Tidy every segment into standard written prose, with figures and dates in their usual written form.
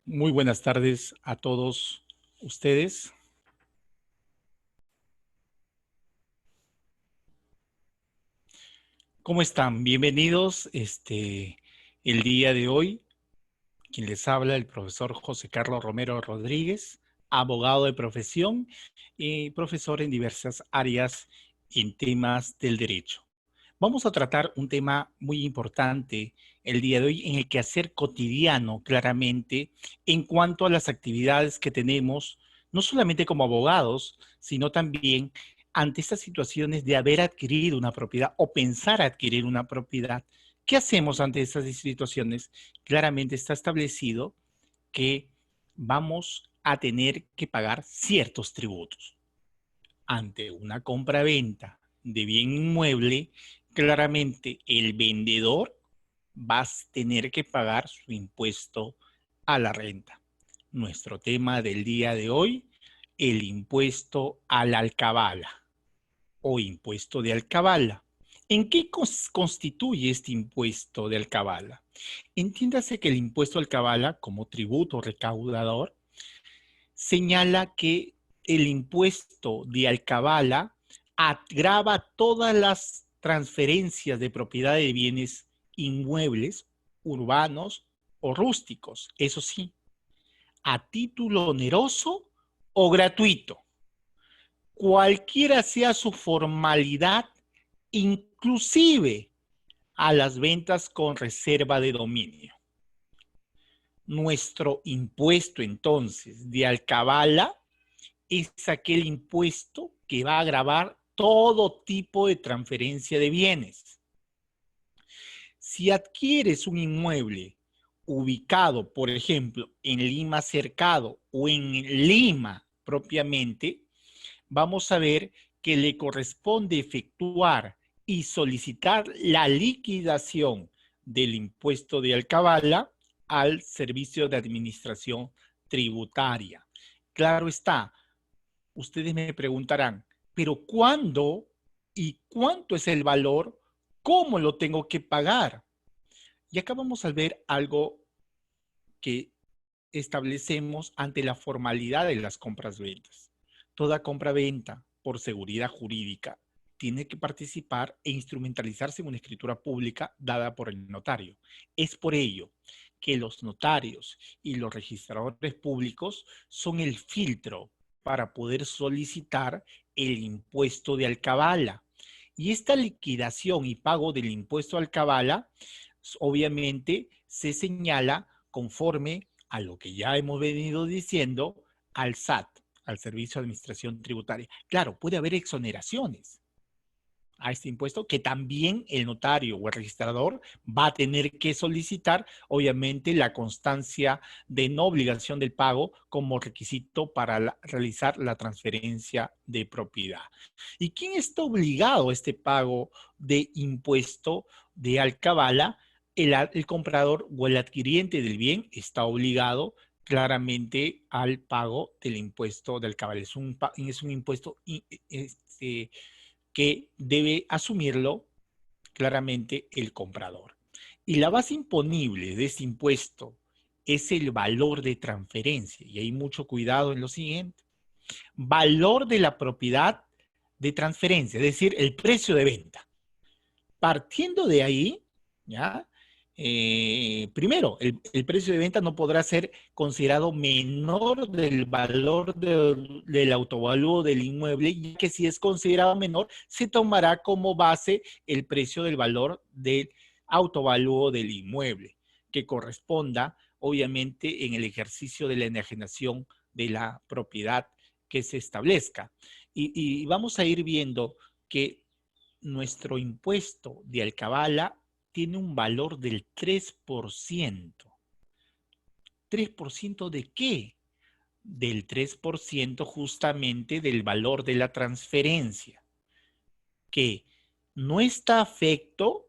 Muy buenas tardes a todos ustedes. ¿Cómo están? Bienvenidos. El día de hoy, quien les habla, el profesor José Carlos Romero Rodríguez, abogado de profesión y profesor en diversas áreas en temas del derecho. Vamos a tratar un tema muy importante el día de hoy en el quehacer cotidiano, claramente, en cuanto a las actividades que tenemos, no solamente como abogados, sino también ante estas situaciones de haber adquirido una propiedad o pensar adquirir una propiedad. ¿Qué hacemos ante estas situaciones? Claramente está establecido que vamos a tener que pagar ciertos tributos. Ante una compra-venta de bien inmueble, claramente el vendedor va a tener que pagar su impuesto a la renta. Nuestro tema del día de hoy, el impuesto a la alcabala o impuesto de alcabala. ¿En qué constituye este impuesto de alcabala? Entiéndase que el impuesto de alcabala, como tributo recaudador, señala que el impuesto de alcabala agrava todas las transferencias de propiedad de bienes inmuebles, urbanos o rústicos, eso sí, a título oneroso o gratuito, cualquiera sea su formalidad, inclusive a las ventas con reserva de dominio. Nuestro impuesto entonces de alcabala es aquel impuesto que va a gravar todo tipo de transferencia de bienes. Si adquieres un inmueble ubicado, por ejemplo, en Lima Cercado o en Lima propiamente, vamos a ver que le corresponde efectuar y solicitar la liquidación del impuesto de alcabala al Servicio de Administración Tributaria. Claro está, ustedes me preguntarán, pero ¿cuándo y cuánto es el valor? ¿Cómo lo tengo que pagar? Y acá vamos a ver algo que establecemos ante la formalidad de las compras-ventas. Toda compra-venta, por seguridad jurídica, tiene que participar e instrumentalizarse en una escritura pública dada por el notario. Es por ello que los notarios y los registradores públicos son el filtro para poder solicitar el impuesto de alcabala. Y esta liquidación y pago del impuesto de alcabala, obviamente, se señala conforme a lo que ya hemos venido diciendo al SAT, al Servicio de Administración Tributaria. Claro, puede haber exoneraciones a este impuesto que también el notario o el registrador va a tener que solicitar, obviamente, la constancia de no obligación del pago como requisito para realizar la transferencia de propiedad. ¿Y quién está obligado a este pago de impuesto de alcabala? El comprador o el adquiriente del bien está obligado claramente al pago del impuesto del alcabala. Es un impuesto que debe asumirlo claramente el comprador. Y la base imponible de este impuesto es el valor de transferencia. Y hay mucho cuidado en lo siguiente. Valor de la propiedad de transferencia, es decir, el precio de venta. Partiendo de ahí, ¿ya? Primero, el precio de venta no podrá ser considerado menor del valor del autovalúo del inmueble, ya que si es considerado menor, se tomará como base el precio del valor del autovalúo del inmueble, que corresponda, obviamente, en el ejercicio de la enajenación de la propiedad que se establezca. Y vamos a ir viendo que nuestro impuesto de alcabala tiene un valor del 3%. ¿3% de qué? Del 3% justamente del valor de la transferencia, que no está afecto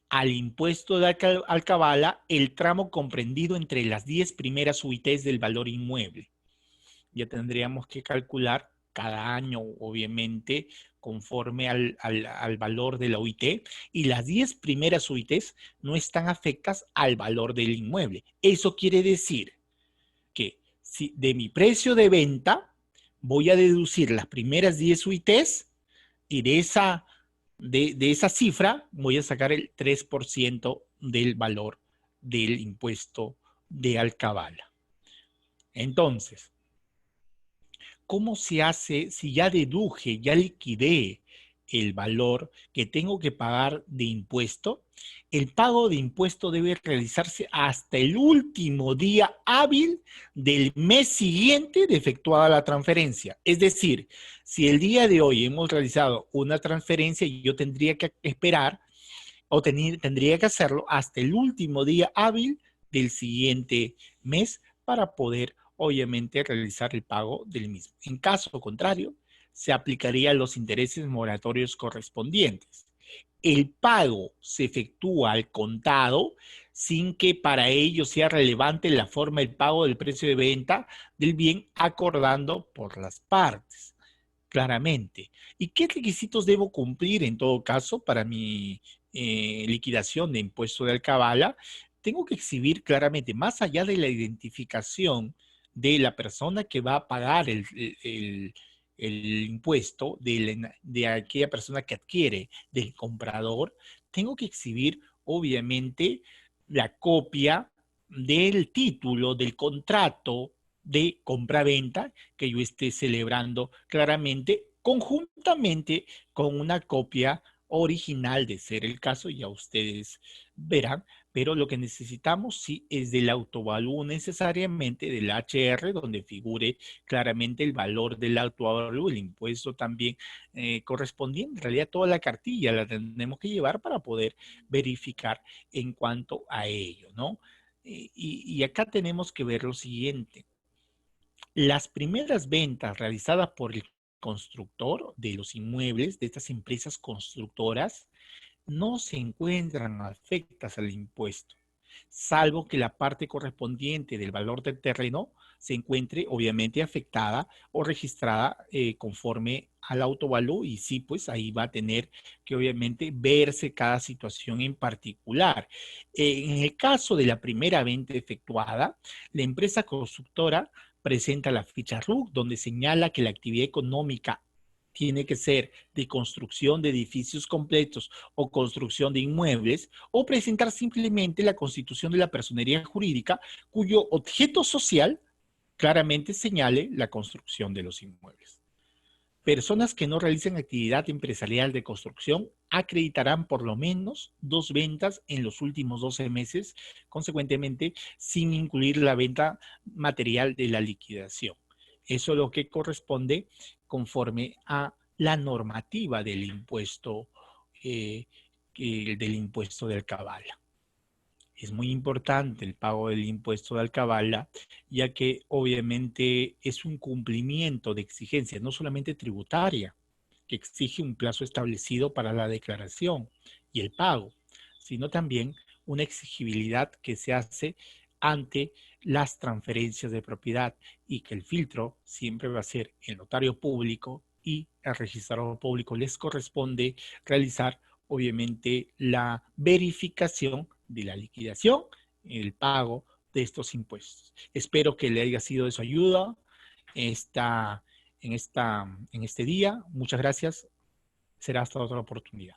al impuesto de alcabala el tramo comprendido entre las 10 primeras UITs del valor inmueble. Ya tendríamos que calcular cada año, obviamente, conforme al valor de la UIT, y las 10 primeras UITs no están afectas al valor del inmueble. Eso quiere decir Si de mi precio de venta voy a deducir las primeras 10 UITs y de esa cifra voy a sacar el 3% del valor del impuesto de alcabala. Entonces, ¿cómo se hace si ya deduje, ya liquidé el valor que tengo que pagar de impuesto? El pago de impuesto debe realizarse hasta el último día hábil del mes siguiente de efectuada la transferencia. Es decir, si el día de hoy hemos realizado una transferencia, yo tendría que esperar o tendría que hacerlo hasta el último día hábil del siguiente mes para poder, obviamente, realizar el pago del mismo. En caso contrario, se aplicarían los intereses moratorios correspondientes. El pago se efectúa al contado sin que para ello sea relevante la forma del pago del precio de venta del bien acordando por las partes. Claramente. ¿Y qué requisitos debo cumplir en todo caso para mi liquidación de impuesto de alcabala? Tengo que exhibir claramente, más allá de la identificación de la persona que va a pagar el impuesto, de aquella persona que adquiere, del comprador, tengo que exhibir, obviamente, la copia del título, del contrato de compra-venta que yo esté celebrando claramente, conjuntamente con una copia original, de ser el caso, ya ustedes verán, pero lo que necesitamos sí es del autovalúo necesariamente, del HR, donde figure claramente el valor del autovalúo, el impuesto también correspondiente. En realidad toda la cartilla la tenemos que llevar para poder verificar en cuanto a ello, ¿no? Y acá tenemos que ver lo siguiente. Las primeras ventas realizadas por el constructor de los inmuebles, de estas empresas constructoras, no se encuentran afectas al impuesto, salvo que la parte correspondiente del valor del terreno se encuentre obviamente afectada o registrada conforme al autovalúo, y sí, pues ahí va a tener que obviamente verse cada situación en particular. En el caso de la primera venta efectuada, la empresa constructora presenta la ficha RUC donde señala que la actividad económica tiene que ser de construcción de edificios completos o construcción de inmuebles, o presentar simplemente la constitución de la personería jurídica cuyo objeto social claramente señale la construcción de los inmuebles. Personas que no realicen actividad empresarial de construcción acreditarán por lo menos 2 ventas en los últimos 12 meses, consecuentemente sin incluir la venta material de la liquidación. Eso es lo que corresponde conforme a la normativa del impuesto de alcabala. Es muy importante el pago del impuesto de alcabala, ya que obviamente es un cumplimiento de exigencias, no solamente tributaria, que exige un plazo establecido para la declaración y el pago, sino también una exigibilidad que se hace ante las transferencias de propiedad, y que el filtro siempre va a ser el notario público, y al registrador público les corresponde realizar obviamente la verificación de la liquidación, el pago de estos impuestos. Espero que le haya sido de su ayuda en este día. Muchas gracias. Será hasta otra oportunidad.